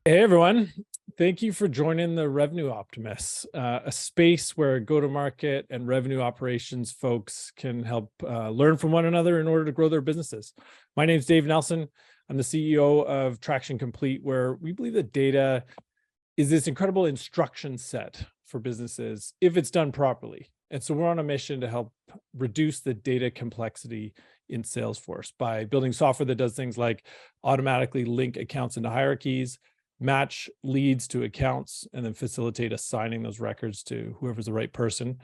Hey everyone, thank you for joining the Revenue Optimists, a space where go-to-market and revenue operations folks can help learn from one another in order to grow their businesses. My name is Dave Nelson. I'm the CEO of Traction Complete, where we believe that data is this incredible instruction set for businesses if it's done properly. And so we're on a mission to help reduce the data complexity in Salesforce by building software that does things like automatically link accounts into hierarchies, match leads to accounts, and then facilitate assigning those records to whoever's the right person,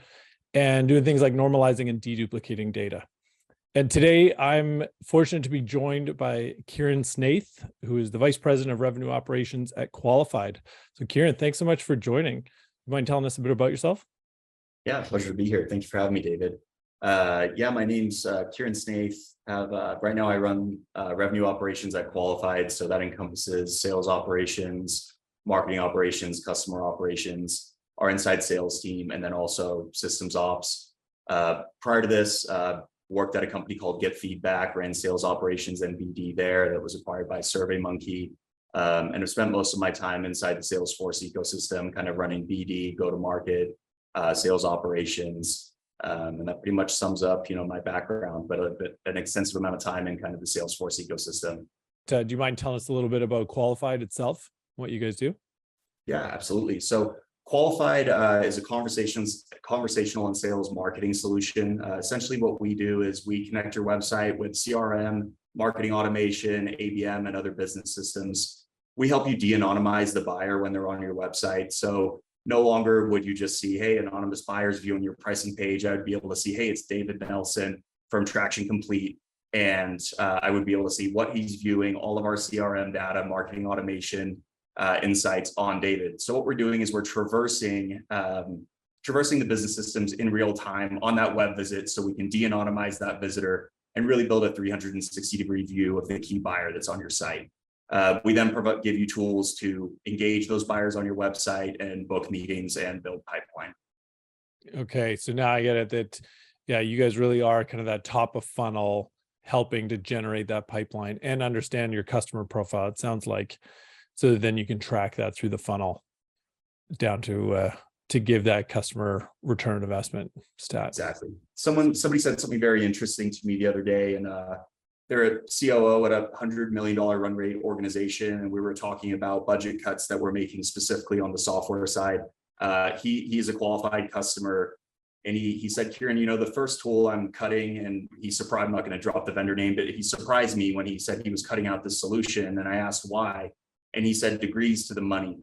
and doing things like normalizing and deduplicating data. And today I'm fortunate to be joined by Kieran Snaith, who is the Vice President of Revenue Operations at Qualified. So Kieran, thanks so much for joining. You mind telling us a bit about yourself? Yeah, pleasure to be here. Thank you for having me, David. My name's Kieran Snaith. Right now I run revenue operations at Qualified. So that encompasses sales operations, marketing operations, customer operations, our inside sales team, and then also systems ops. Prior to this, worked at a company called Get Feedback, ran sales operations and BD there that was acquired by SurveyMonkey. And I've spent most of my time inside the Salesforce ecosystem, kind of running BD, go-to-market, sales operations. And that pretty much sums up, my background, but an extensive amount of time in kind of the Salesforce ecosystem. Do you mind telling us a little bit about Qualified itself, what you guys do? Yeah, absolutely. So Qualified is a conversational and sales marketing solution. Essentially what we do is we connect your website with CRM, marketing automation, ABM, and other business systems. We help you de-anonymize the buyer when they're on your website. So no longer would you just see, hey, anonymous buyers viewing your pricing page. I would be able to see, hey, it's David Nelson from Traction Complete. And I would be able to see what he's viewing, all of our CRM data, marketing automation insights on David. So what we're doing is we're traversing the business systems in real time on that web visit so we can de-anonymize that visitor and really build a 360-degree view of the key buyer that's on your site. We then give you tools to engage those buyers on your website and book meetings and build pipeline. Okay, so now I get it that, yeah, you guys really are kind of that top of funnel helping to generate that pipeline and understand your customer profile, it sounds like, so that then you can track that through the funnel down to give that customer return on investment stat. Exactly. Somebody said something very interesting to me the other day, and they're a COO at a $100 million run rate organization, and we were talking about budget cuts that we're making specifically on the software side. He's a Qualified customer, and he said, Kieran, the first tool I'm cutting, and I'm not going to drop the vendor name, but he surprised me when he said he was cutting out this solution, and I asked why, and he said degrees to the money.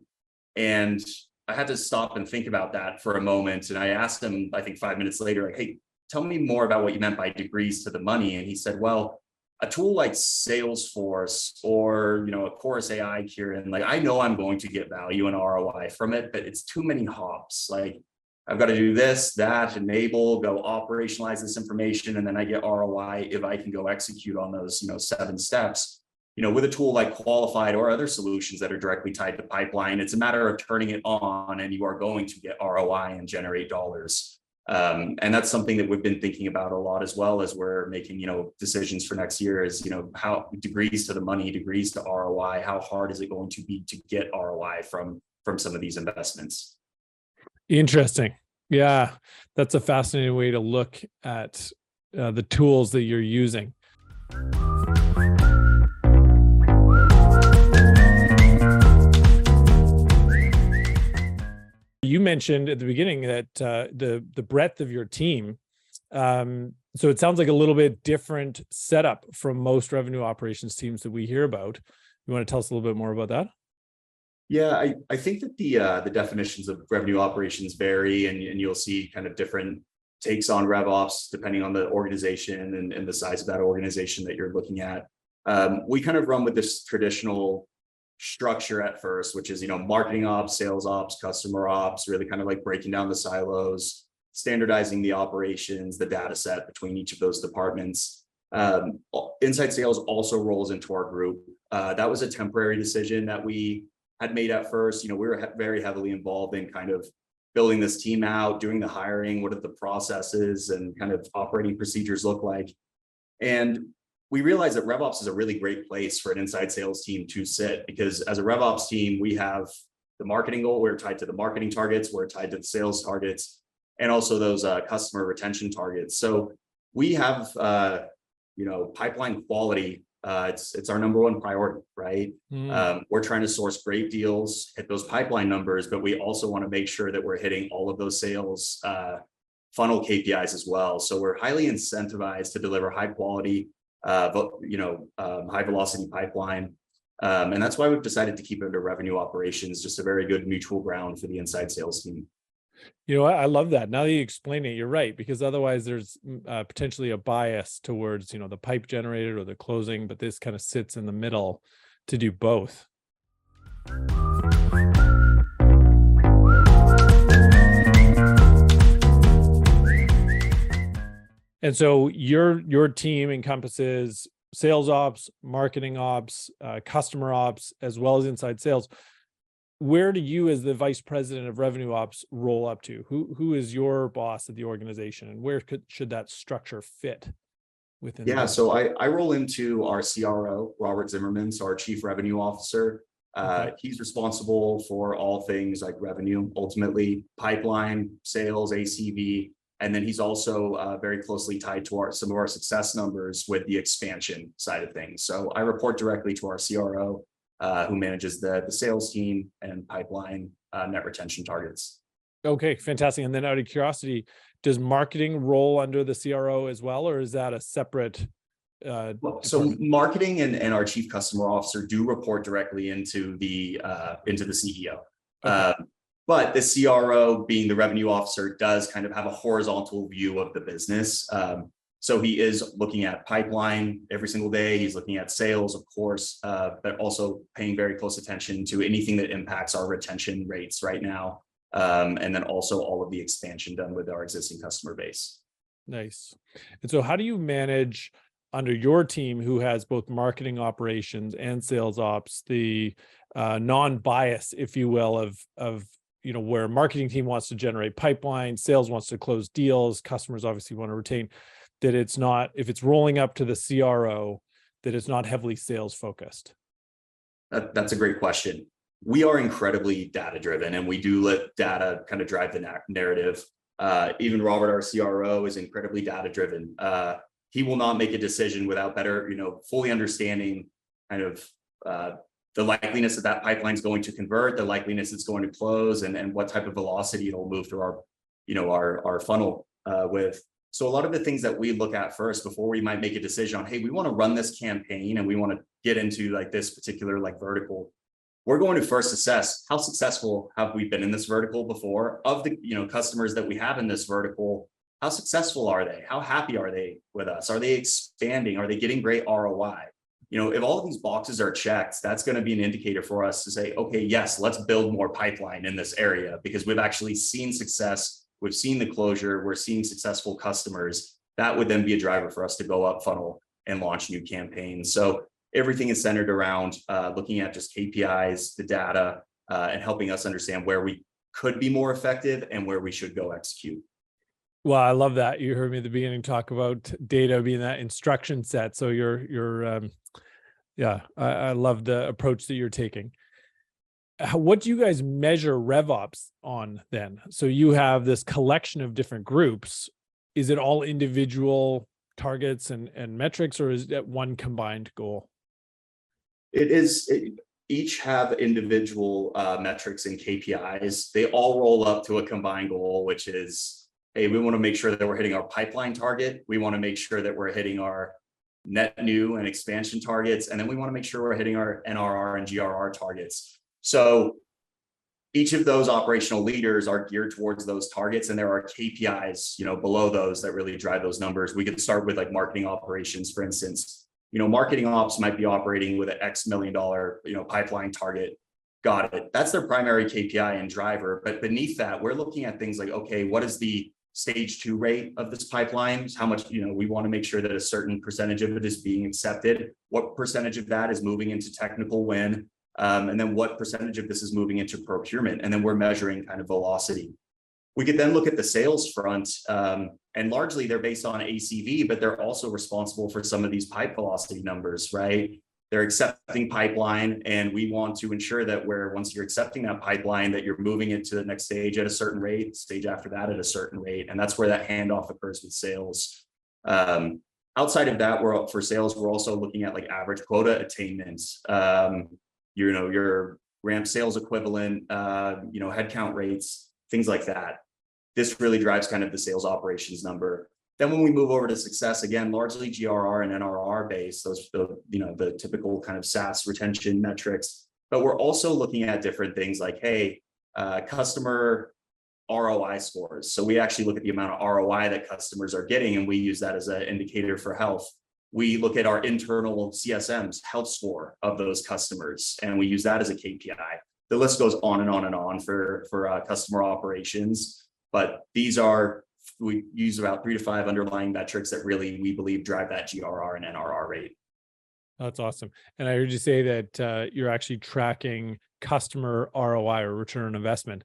And I had to stop and think about that for a moment, and I asked him, I think 5 minutes later, like, hey, tell me more about what you meant by degrees to the money. And he said, well, a tool like Salesforce or, a Chorus AI, Kieran, like I know I'm going to get value and ROI from it, but it's too many hops. Like I've got to do this, that, enable, go operationalize this information, and then I get ROI if I can go execute on those, 7 steps. With a tool like Qualified or other solutions that are directly tied to pipeline, it's a matter of turning it on and you are going to get ROI and generate dollars. And that's something that we've been thinking about a lot as well as we're making, decisions for next year is, how degrees to the money, degrees to ROI, how hard is it going to be to get ROI from some of these investments? Interesting. Yeah, that's a fascinating way to look at the tools that you're using. You mentioned at the beginning that the breadth of your team. So it sounds like a little bit different setup from most revenue operations teams that we hear about. You want to tell us a little bit more about that? Yeah, I think that the definitions of revenue operations vary, and you'll see kind of different takes on RevOps depending on the organization and the size of that organization that you're looking at. We kind of run with this traditional structure at first, which is, marketing ops, sales ops, customer ops, really kind of like breaking down the silos, standardizing the operations, the data set between each of those departments. Inside sales also rolls into our group. That was a temporary decision that we had made at first. We were very heavily involved in kind of building this team out, doing the hiring, what are the processes and kind of operating procedures look like. And we realized that RevOps is a really great place for an inside sales team to sit, because as a RevOps team, we have the marketing goal, we're tied to the marketing targets, we're tied to the sales targets, and also those customer retention targets. So we have, pipeline quality. It's our number one priority, right? We're trying to source great deals, hit those pipeline numbers, but we also want to make sure that we're hitting all of those sales funnel KPIs as well. So we're highly incentivized to deliver high quality, high velocity pipeline. And that's why we've decided to keep it under revenue operations, just a very good mutual ground for the inside sales team. I love that. Now that you explain it, you're right, because otherwise there's potentially a bias towards, the pipe generated or the closing, but this kind of sits in the middle to do both. And so your team encompasses sales ops, marketing ops, customer ops, as well as inside sales. Where do you, as the vice president of revenue ops, roll up to? Who is your boss at the organization, and where should that structure fit within? Yeah, so I roll into our CRO, Robert Zimmerman, so our chief revenue officer. He's responsible for all things like revenue, ultimately pipeline, sales, ACV, and then he's also very closely tied to some of our success numbers with the expansion side of things. So I report directly to our CRO. Who manages the sales team and pipeline net retention targets. Okay, fantastic. And then out of curiosity, does marketing roll under the CRO as well, or is that a separate? So marketing and our chief customer officer do report directly into the CEO. Okay. But the CRO, being the revenue officer, does kind of have a horizontal view of the business. So he is looking at pipeline every single day. He's looking at sales, of course, but also paying very close attention to anything that impacts our retention rates right now. And then also all of the expansion done with our existing customer base. Nice. And so how do you manage under your team, who has both marketing operations and sales ops, the non-bias, if you will, of where marketing team wants to generate pipeline, sales wants to close deals, customers obviously want to retain, that it's not, if it's rolling up to the CRO, that it's not heavily sales focused? That's a great question. We are incredibly data driven, and we do let data kind of drive the narrative. Even Robert, our CRO, is incredibly data driven. He will not make a decision without better, fully understanding kind of the likeliness that pipeline is going to convert, the likeliness it's going to close, and what type of velocity it'll move through our funnel with. So a lot of the things that we look at first before we might make a decision on, hey, we want to run this campaign and we want to get into like this particular vertical, we're going to first assess how successful have we been in this vertical before. Of the customers that we have in this vertical, how successful are they? How happy are they with us? Are they expanding? Are they getting great ROI? If all of these boxes are checked, that's going to be an indicator for us to say, okay, yes, let's build more pipeline in this area, because we've actually seen success. We've seen the closure, we're seeing successful customers. That would then be a driver for us to go up funnel and launch new campaigns. So everything is centered around looking at just KPIs, the data, and helping us understand where we could be more effective and where we should go execute. Well, I love that. You heard me at the beginning talk about data being that instruction set. So I love the approach that you're taking. What do you guys measure RevOps on then? So you have this collection of different groups. Is it all individual targets and metrics, or is that one combined goal? It is. Each have individual metrics and KPIs. They all roll up to a combined goal, which is, hey, we want to make sure that we're hitting our pipeline target. We want to make sure that we're hitting our net new and expansion targets. And then we want to make sure we're hitting our NRR and GRR targets. So each of those operational leaders are geared towards those targets, and there are KPIs, below those that really drive those numbers. We could start with marketing operations, for instance. Marketing ops might be operating with an X $1 million, pipeline target. Got it. That's their primary KPI and driver. But beneath that, we're looking at things like, okay, what is the stage 2 rate of this pipeline? How much, we want to make sure that a certain percentage of it is being accepted. What percentage of that is moving into technical win? And then what percentage of this is moving into procurement? And then we're measuring kind of velocity. We could then look at the sales front, and largely they're based on ACV, but they're also responsible for some of these pipe velocity numbers, right? They're accepting pipeline, and we want to ensure that once you're accepting that pipeline, that you're moving it to the next stage at a certain rate, stage after that at a certain rate, and that's where that handoff occurs with sales. Outside of that, for sales, we're also looking at like average quota attainments, your ramp sales equivalent, headcount rates, things like that. This really drives kind of the sales operations number. Then when we move over to success, again, largely GRR and NRR based, the typical kind of SaaS retention metrics. But we're also looking at different things like, hey, customer ROI scores. So we actually look at the amount of ROI that customers are getting, and we use that as an indicator for health. We look at our internal CSM's health score of those customers, and we use that as a KPI. The list goes on and on and on for customer operations, but we use about 3 to 5 underlying metrics that really, we believe, drive that GRR and NRR rate. That's awesome. And I heard you say that you're actually tracking customer ROI, or return on investment.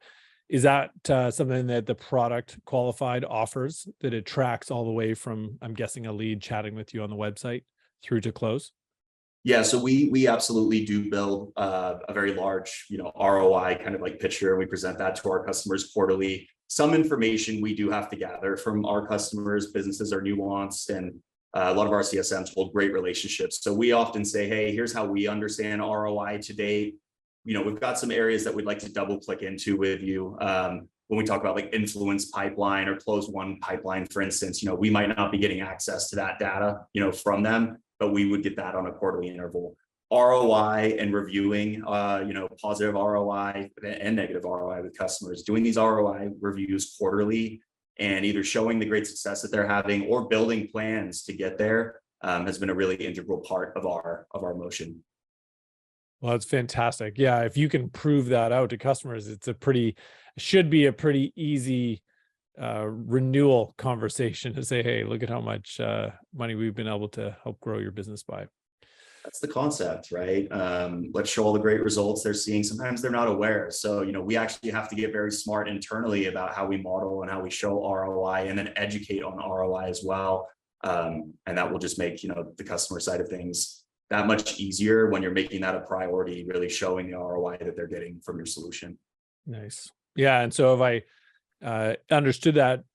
Is that something that the product qualified offers, that it tracks all the way from, I'm guessing, a lead chatting with you on the website through to close? Yeah, so we absolutely do build a very large, ROI kind of like picture. We present that to our customers quarterly. Some information we do have to gather from our customers. Businesses are nuanced, and a lot of our CSMs hold great relationships. So we often say, hey, here's how we understand ROI to date. We've got some areas that we'd like to double click into with you. When we talk about like influence pipeline or close one pipeline, for instance, we might not be getting access to that data, from them, but we would get that on a quarterly interval. ROI and reviewing, positive ROI and negative ROI with customers, doing these ROI reviews quarterly, and either showing the great success that they're having or building plans to get there has been a really integral part of our motion. Well, that's fantastic. Yeah, if you can prove that out to customers, should be a pretty easy renewal conversation to say, hey, look at how much money we've been able to help grow your business by. That's the concept, right? Let's show all the great results they're seeing. Sometimes they're not aware. So, we actually have to get very smart internally about how we model and how we show ROI, and then educate on ROI as well. And that will just make, the customer side of things that much easier when you're making that a priority, really showing the ROI that they're getting from your solution. Nice. Yeah. And so if I understood that,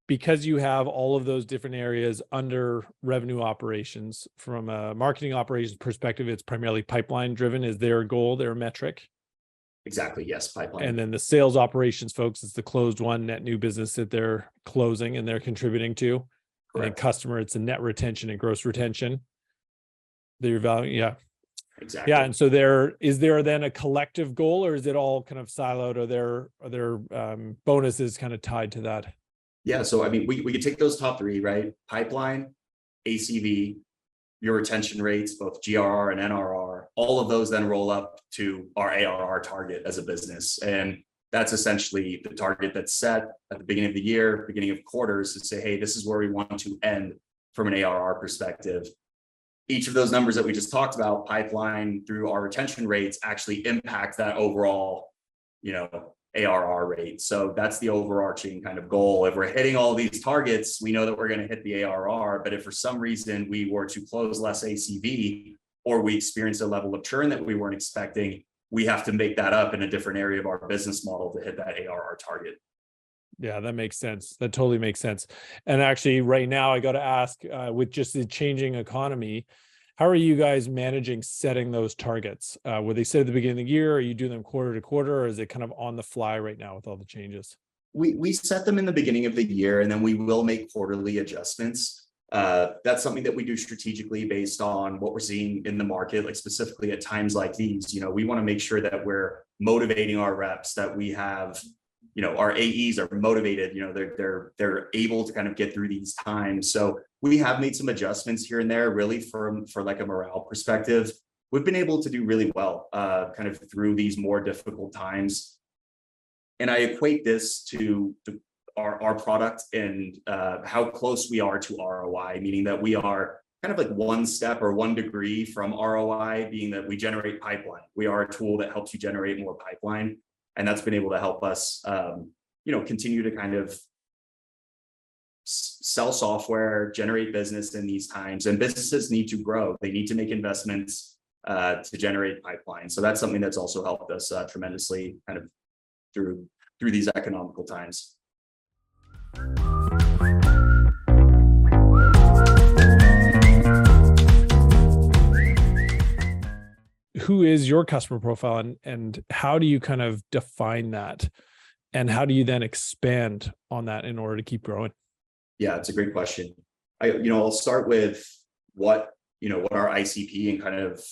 because you have all of those different areas under revenue operations, from a marketing operations perspective, it's primarily pipeline driven. Is their goal, their metric? Exactly. Yes. Pipeline. And then the sales operations folks, it's the closed one net new business that they're closing and they're contributing to. Correct. And then customer, it's a net retention and gross retention. Their value. Yeah. Exactly. Yeah. And so is there then a collective goal, or is it all kind of siloed? Are there bonuses kind of tied to that? Yeah. So, we could take those top 3, right? Pipeline, ACV, your retention rates, both GRR and NRR, all of those then roll up to our ARR target as a business. And that's essentially the target that's set at the beginning of the year, beginning of quarters, to say, hey, this is where we want to end from an ARR perspective. Each of those numbers that we just talked about, pipeline through our retention rates, actually impact that overall, ARR rate. So that's the overarching kind of goal. If we're hitting all these targets, we know that we're going to hit the ARR. But if for some reason we were to close less ACV, or we experience a level of churn that we weren't expecting, we have to make that up in a different area of our business model to hit that ARR target. Yeah, that makes sense. That totally makes sense. And actually, right now, I got to ask, with just the changing economy, how are you guys managing setting those targets? Were they set at the beginning of the year? Are you doing them quarter to quarter, or is it kind of on the fly right now with all the changes? We set them in the beginning of the year, and then we will make quarterly adjustments. That's something that we do strategically based on what we're seeing in the market, like specifically at times like these. We want to make sure that we're motivating our reps, that we have, our AEs are motivated, they're able to kind of get through these times. So we have made some adjustments here and there, really for like a morale perspective. We've been able to do really well kind of through these more difficult times. And I equate this to our product and how close we are to ROI, meaning that we are kind of like one step or 1 degree from ROI, being that we generate pipeline. We are a tool that helps you generate more pipeline. And that's been able to help us, continue to kind of sell software, generate business in these times, and businesses need to grow. They need to make investments to generate pipeline. So that's something that's also helped us tremendously kind of through these economical times. Who is your customer profile, and how do you kind of define that? And how do you then expand on that in order to keep growing? Yeah, it's a great question. I'll start with what our ICP and kind of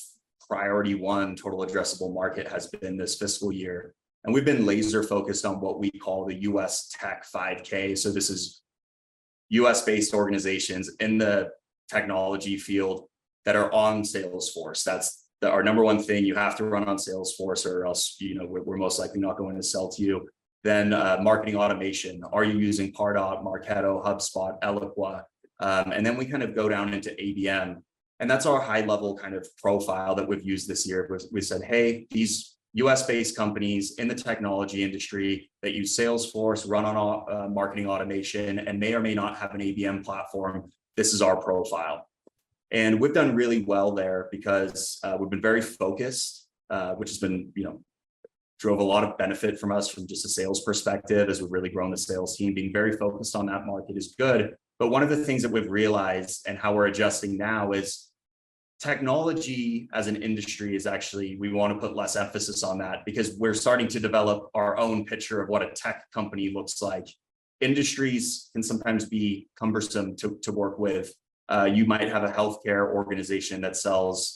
priority one total addressable market has been this fiscal year. And we've been laser focused on what we call the US Tech 5K. So this is US based organizations in the technology field that are on Salesforce. That's our number one thing. You have to run on Salesforce, or else we're most likely not going to sell to you. Then marketing automation. Are you using Pardot, Marketo, HubSpot, Eloqua? And then we kind of go down into ABM. And that's our high level kind of profile that we've used this year. We said, hey, these US based companies in the technology industry that use Salesforce, run on marketing automation, and may or may not have an ABM platform. This is our profile. And we've done really well there because we've been very focused, which has been, drove a lot of benefit from us from just a sales perspective as we've really grown the sales team. Being very focused on that market is good. But one of the things that we've realized and how we're adjusting now is technology as an industry is actually, we want to put less emphasis on that because we're starting to develop our own picture of what a tech company looks like. Industries can sometimes be cumbersome to work with. You might have a healthcare organization that sells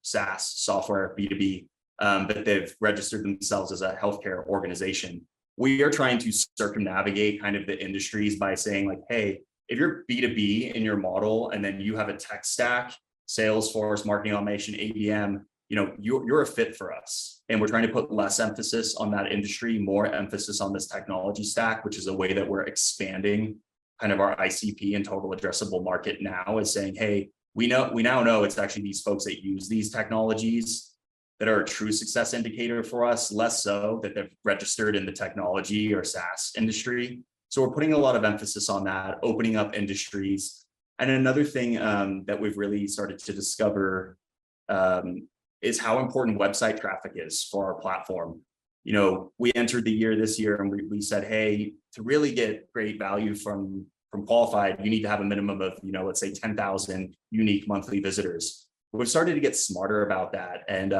SaaS software, B2B, but they've registered themselves as a healthcare organization. We are trying to circumnavigate kind of the industries by saying like, hey, if you're B2B in your model and then you have a tech stack, Salesforce, marketing automation, ABM, you're a fit for us. And we're trying to put less emphasis on that industry, more emphasis on this technology stack, which is a way that we're expanding kind of our ICP and total addressable market now, is saying, hey, we now know it's actually these folks that use these technologies that are a true success indicator for us, less so that they've registered in the technology or SaaS industry. So we're putting a lot of emphasis on that, opening up industries. And another thing that we've really started to discover is how important website traffic is for our platform. We entered the year this year and we said, hey, to really get great value from qualified, you need to have a minimum of, let's say 10,000 unique monthly visitors. We've started to get smarter about that and,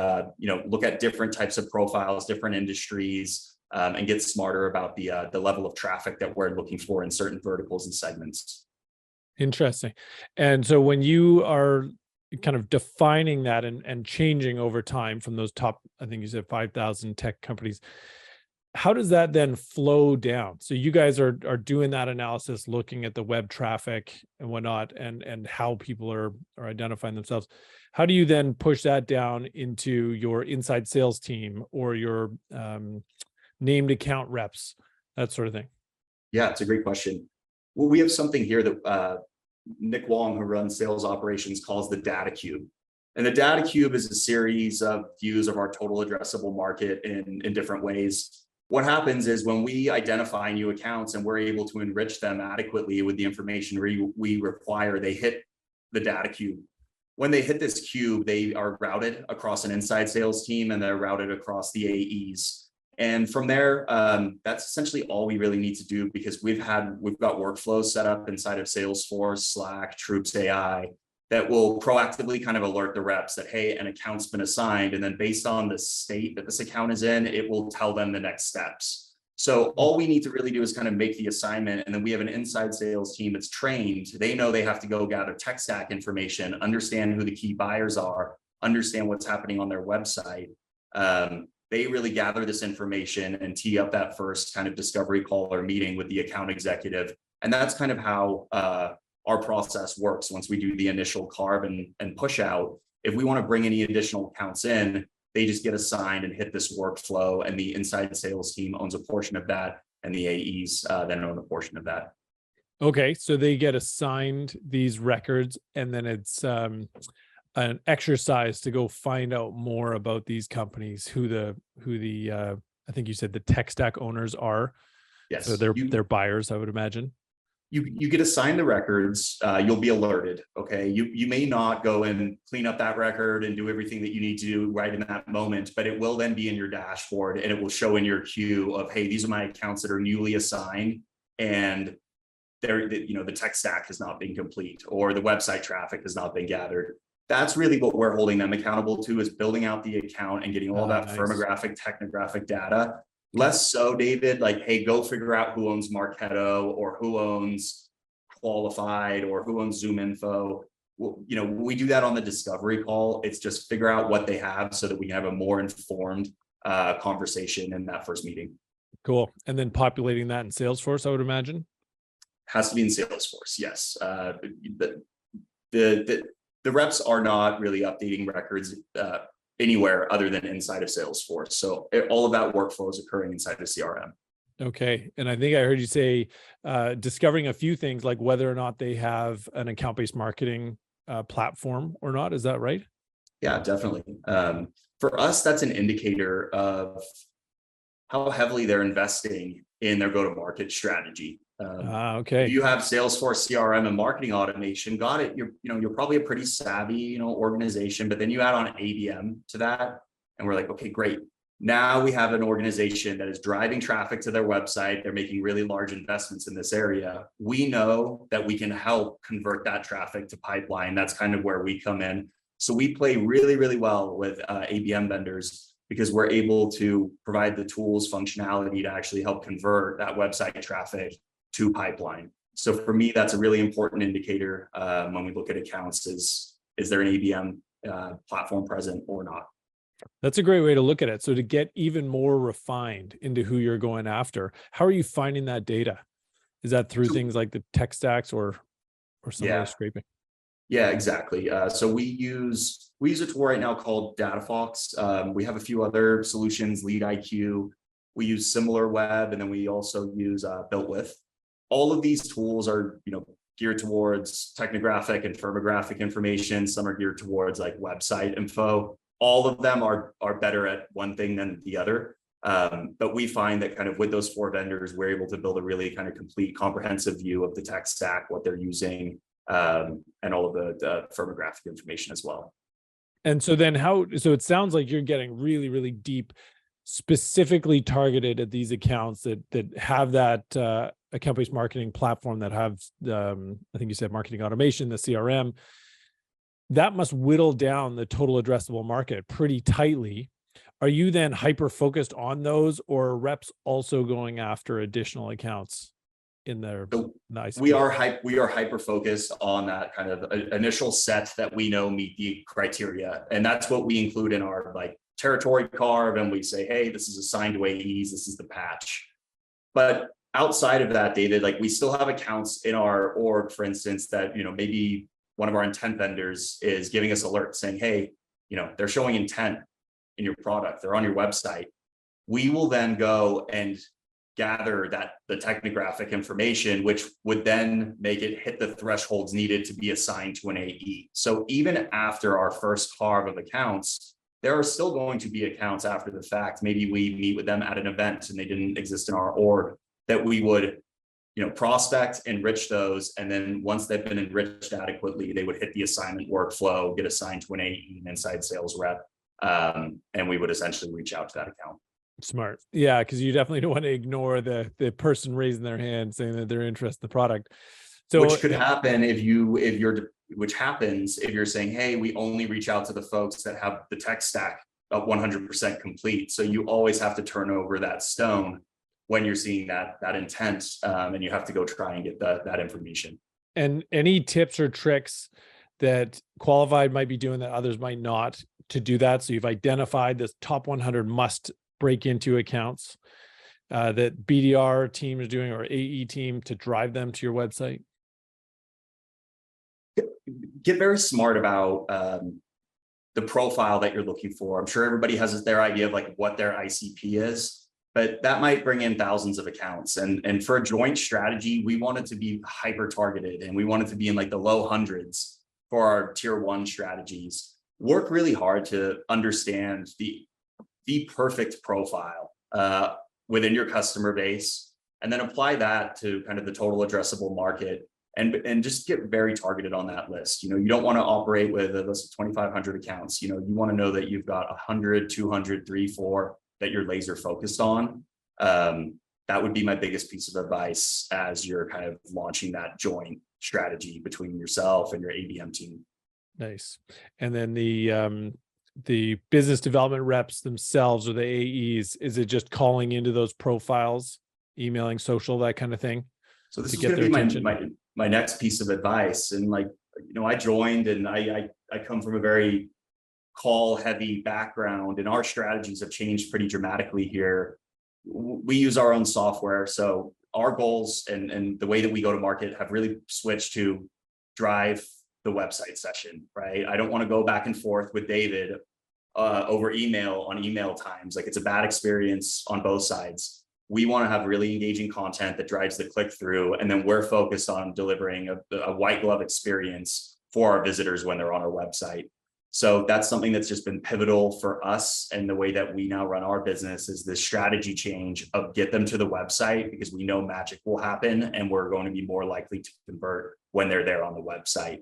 look at different types of profiles, different industries, and get smarter about the level of traffic that we're looking for in certain verticals and segments. Interesting. And so when you are kind of defining that and changing over time from those top, I think you said 5,000 tech companies, how does that then flow down? So you guys are doing that analysis, looking at the web traffic and whatnot, and how people are identifying themselves. How do you then push that down into your inside sales team or your named account reps, that sort of thing? Yeah, it's a great question. Well, we have something here that Nick Wong, who runs sales operations, calls the data cube. And the data cube is a series of views of our total addressable market in different ways. What happens is when we identify new accounts and we're able to enrich them adequately with the information we require, they hit the data cube. When they hit this cube, they are routed across an inside sales team and they're routed across the AEs. And from there, that's essentially all we really need to do because we've got workflows set up inside of Salesforce, Slack, Troops AI that will proactively kind of alert the reps that, hey, an account's been assigned. And then based on the state that this account is in, it will tell them the next steps. So all we need to really do is kind of make the assignment. And then we have an inside sales team that's trained. They know they have to go gather tech stack information, understand who the key buyers are, understand what's happening on their website. They really gather this information and tee up that first kind of discovery call or meeting with the account executive. And that's kind of how our process works. Once we do the initial carve and push out, if we want to bring any additional accounts in, they just get assigned and hit this workflow, and the inside sales team owns a portion of that, and the AEs then own a portion of that. Okay, so they get assigned these records, and then it's an exercise to go find out more about these companies, who the I think you said the tech stack owners are. Yes. So they're buyers, I would imagine. You get assigned the records, you'll be alerted. Okay. You may not go and clean up that record and do everything that you need to do right in that moment, but it will then be in your dashboard and it will show in your queue of, hey, these are my accounts that are newly assigned and the tech stack has not been complete or the website traffic has not been gathered. That's really what we're holding them accountable to, is building out the account and getting all that Nice. firmographic, technographic data. Less so, David, like, hey, go figure out who owns Marketo or who owns Qualified or who owns Zoom Info. Well, we do that on the discovery call. It's just figure out what they have so that we can have a more informed conversation in that first meeting. Cool. And then populating that in Salesforce, I would imagine. Has to be in Salesforce, yes. The reps are not really updating records anywhere other than inside of Salesforce. So all of that workflow is occurring inside of CRM. Okay. And I think I heard you say discovering a few things like whether or not they have an account-based marketing platform or not. Is that right? Yeah, definitely. For us, that's an indicator of how heavily they're investing in their go-to-market strategy. Okay. If you have Salesforce CRM and marketing automation, got it. You're probably a pretty savvy, organization, but then you add on ABM to that, and we're like, okay, great. Now we have an organization that is driving traffic to their website. They're making really large investments in this area. We know that we can help convert that traffic to pipeline. That's kind of where we come in. So we play really, really well with ABM vendors because we're able to provide the tools, functionality to actually help convert that website traffic to pipeline. So for me, that's a really important indicator when we look at accounts is there an ABM platform present or not? That's a great way to look at it. So to get even more refined into who you're going after, how are you finding that data? Is that through things like the tech stacks or some way of scraping? Yeah, exactly. So we use a tool right now called DataFox. We have a few other solutions, Lead IQ. We use SimilarWeb, and then we also use BuiltWith. All of these tools are, geared towards technographic and firmographic information. Some are geared towards like website info. All of them are better at one thing than the other. But we find that kind of with those 4 vendors, we're able to build a really kind of complete, comprehensive view of the tech stack, what they're using, and all of the firmographic information as well. And so then so it sounds like you're getting really, really deep, specifically targeted at these accounts that have that account-based marketing platform, that have I think you said marketing automation, the CRM. That must whittle down the total addressable market pretty tightly. Are you then hyper-focused on those, or are reps also going after additional accounts in their ICP? We are hyper-focused on that kind of initial set that we know meet the criteria. And that's what we include in our territory carve. And we say, hey, this is assigned to AEs, this is the patch. But outside of that, David, we still have accounts in our org, for instance, that, maybe one of our intent vendors is giving us alerts saying, hey, they're showing intent in your product, they're on your website. We will then go and gather the technographic information, which would then make it hit the thresholds needed to be assigned to an AE. So even after our first carve of accounts, there are still going to be accounts after the fact. Maybe we meet with them at an event and they didn't exist in our org, that we would prospect, enrich those, and then once they've been enriched adequately, they would hit the assignment workflow, get assigned to an AE, an inside sales rep, and we would essentially reach out to that account. Smart. Yeah, because you definitely don't want to ignore the person raising their hand saying that they're interested in the product. So which could happen which happens if you're saying, hey, we only reach out to the folks that have the tech stack of 100% complete. So you always have to turn over that stone when you're seeing that intent, and you have to go try and get that information. And any tips or tricks that Qualified might be doing that others might not to do that? So you've identified this top 100 must break into accounts that BDR team is doing, or AE team, to drive them to your website? Get very smart about the profile that you're looking for. I'm sure everybody has their idea of what their ICP is, but that might bring in thousands of accounts. And for a joint strategy, we want it to be hyper targeted, and we want it to be in the low hundreds for our tier 1 strategies. Work really hard to understand the perfect profile within your customer base, and then apply that to kind of the total addressable market and just get very targeted on that list. You don't want to operate with a list of 2,500 accounts. You want to know that you've got 100, 200, 3, 4 that you're laser focused on. That would be my biggest piece of advice as you're kind of launching that joint strategy between yourself and your ABM team. Nice. And then the business development reps themselves, or the AEs, is it just calling into those profiles, emailing, social, that kind of thing? So this is going to be my next piece of advice. And I joined, and I come from a very call heavy background, and our strategies have changed pretty dramatically here. We use our own software. So our goals and the way that we go to market have really switched to drive the website session, right? I don't want to go back and forth with David over email on email times. It's a bad experience on both sides. We want to have really engaging content that drives the click through. And then we're focused on delivering a white glove experience for our visitors when they're on our website. So that's something that's just been pivotal for us. And the way that we now run our business is this strategy change of get them to the website, because we know magic will happen and we're going to be more likely to convert when they're there on the website.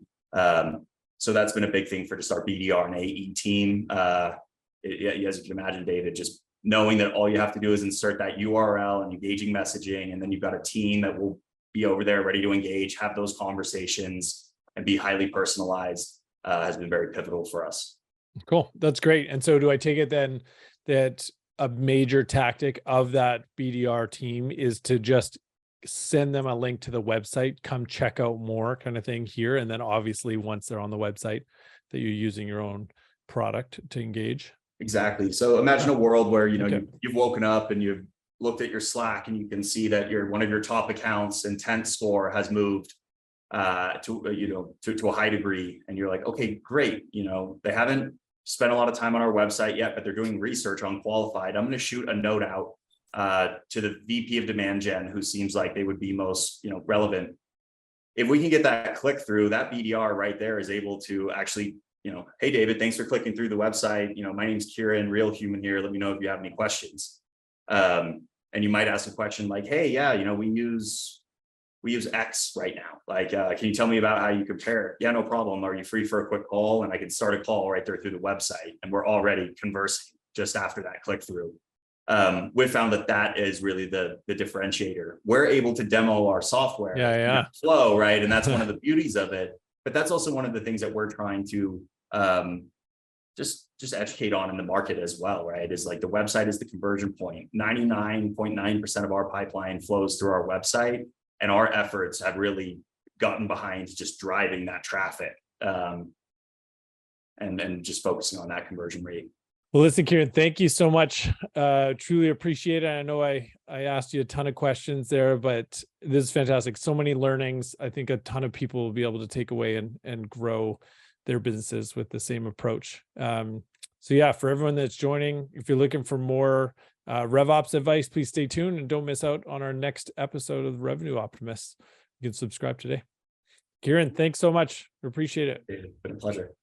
So that's been a big thing for just our BDR and AE team. As you can imagine, David, just knowing that all you have to do is insert that URL and engaging messaging, and then you've got a team that will be over there ready to engage, have those conversations, and be highly personalized. Has been very pivotal for us. Cool. That's great. And so do I take it then that a major tactic of that BDR team is to just send them a link to the website, come check out more kind of thing here. And then obviously once they're on the website, that you're using your own product to engage? Exactly. So imagine a world where, you've woken up and you've looked at your Slack and you can see that one of your top accounts intent score has moved to a high degree, and you're like, okay, great. They haven't spent a lot of time on our website yet, but they're doing research on qualified. I'm going to shoot a note out to the VP of demand gen, who seems like they would be most relevant. If we can get that click through, that BDR right there is able to actually, hey David, thanks for clicking through the website. My name's Kieran, real human here. Let me know if you have any questions. And you might ask a question like, hey, yeah, we use X right now. Can you tell me about how you compare it? Yeah, no problem. Are you free for a quick call? And I can start a call right there through the website, and we're already conversing just after that click through. We found that is really the differentiator. We're able to demo our software flow, right? And that's one of the beauties of it. But that's also one of the things that we're trying to just educate on in the market as well, right? Is the website is the conversion point. 99.9% of our pipeline flows through our website. And our efforts have really gotten behind just driving that traffic and just focusing on that conversion rate. Well, listen, Kieran, thank you so much. Truly appreciate it. I know I asked you a ton of questions there, but this is fantastic. So many learnings. I think a ton of people will be able to take away and grow their businesses with the same approach. So yeah, for everyone that's joining, if you're looking for more RevOps advice, please stay tuned and don't miss out on our next episode of the Revenue Optimists. You can subscribe today. Kieran, thanks so much. We appreciate it. It's been a pleasure.